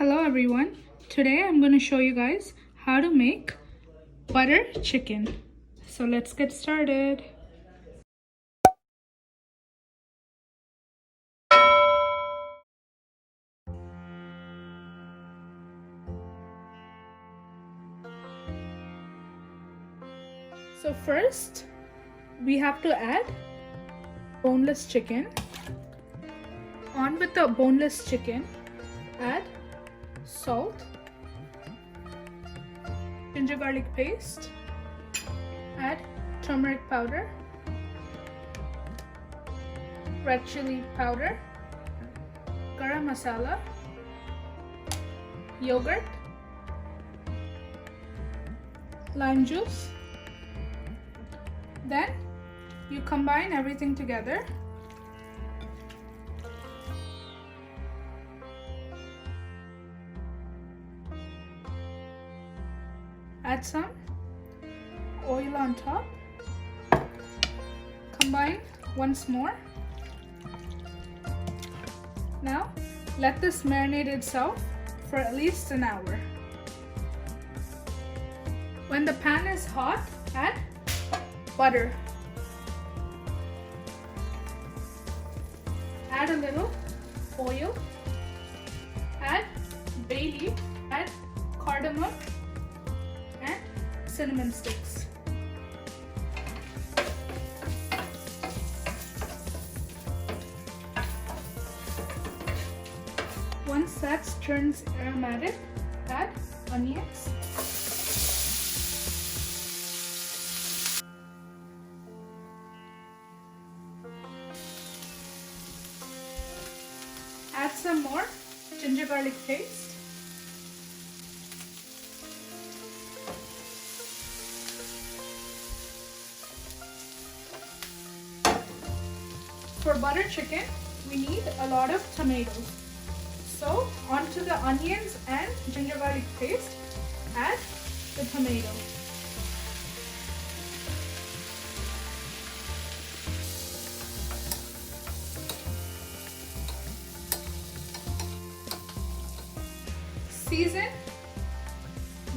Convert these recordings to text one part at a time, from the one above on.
Hello everyone. Today I'm going to show you guys how to make butter chicken. So let's get started. So first we have to add boneless chicken. On with the boneless chicken, add salt, ginger garlic paste, add turmeric powder, red chili powder, garam masala, yogurt, lime juice. Then you combine everything together. Add some oil on top. Combine once more. Now let this marinate itself for at least an hour. When the pan is hot, add butter. Add a little oil. Add bay leaf. Add cardamom and cinnamon sticks. Once that turns aromatic, add onions. Add some more ginger garlic paste. For butter chicken, we need a lot of tomatoes. So onto the onions and ginger garlic paste, add the tomato. Season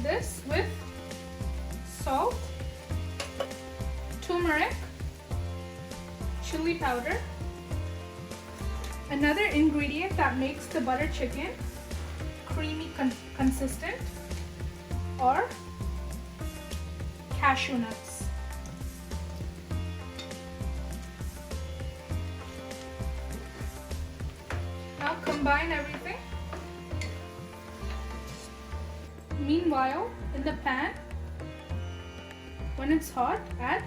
this with salt, turmeric, chili powder. Another ingredient that makes the butter chicken creamy consistent are cashew nuts. Now combine everything. Meanwhile, in the pan, when it's hot, add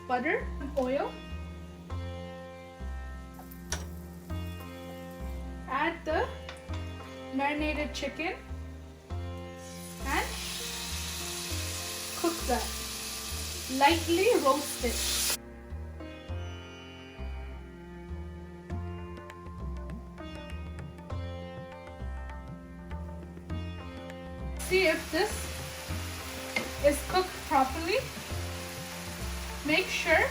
butter and oil. Add the marinated chicken and cook that. Lightly roast it. See if this is cooked properly. Make sure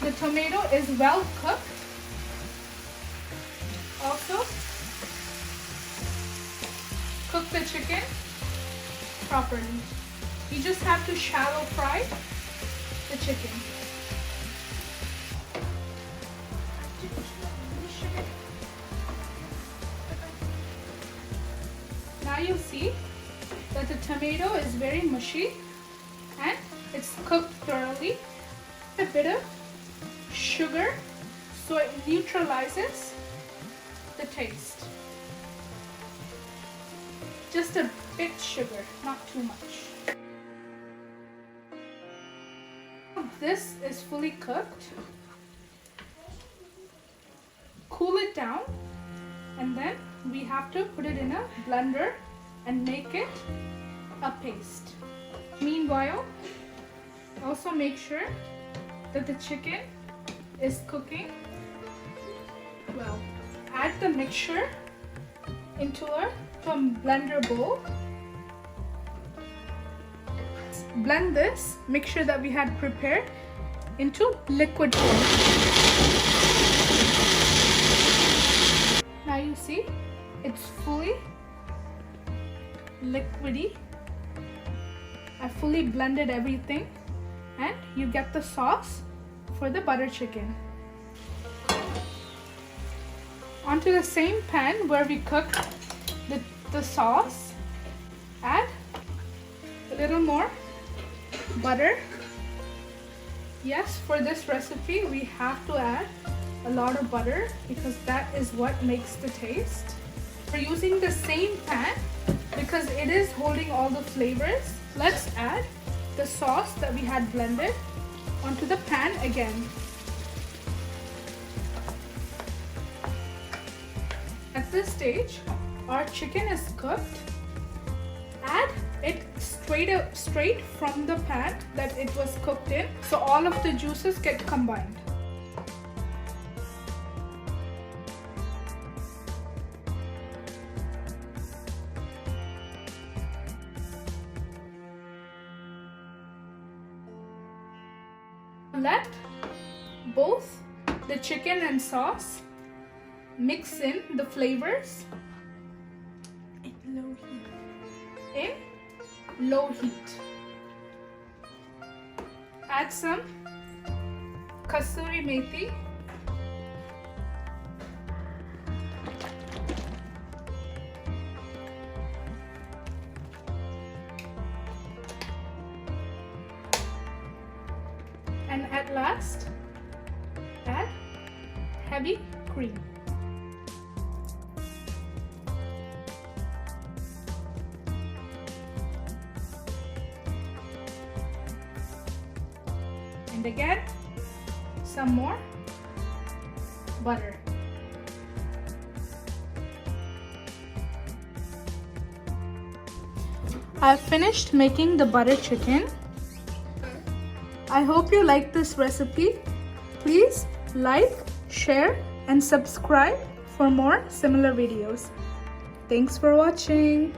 the tomato is well cooked. Also, cook the chicken properly. You just have to shallow fry the chicken. Now you see that the tomato is very mushy and it's cooked thoroughly. A bit of sugar so it neutralizes the taste. Just a bit sugar, not too much. This is fully cooked. Cool it down and then we have to put it in a blender and make it a paste. Meanwhile, also make sure that the chicken is cooking well. Add the mixture into a blender bowl. Blend this mixture that we had prepared into liquid form. Now you see it's fully liquidy. I fully blended everything, and you get the sauce for the butter chicken. Onto the same pan where we cooked the sauce, add a little more butter. Yes, for this recipe we have to add a lot of butter because that is what makes the taste. We're using the same pan because it is holding all the flavors. Let's add the sauce that we had blended onto the pan again. At this stage, our chicken is cooked. Add it straight from the pan that it was cooked in, so all of the juices get combined. Let both the chicken and sauce mix in the flavors in low heat. Add some kasuri methi, and at last add heavy cream. And again, some more butter. I've finished making the butter chicken. I hope you like this recipe. Please like, share, and subscribe for more similar videos. Thanks for watching.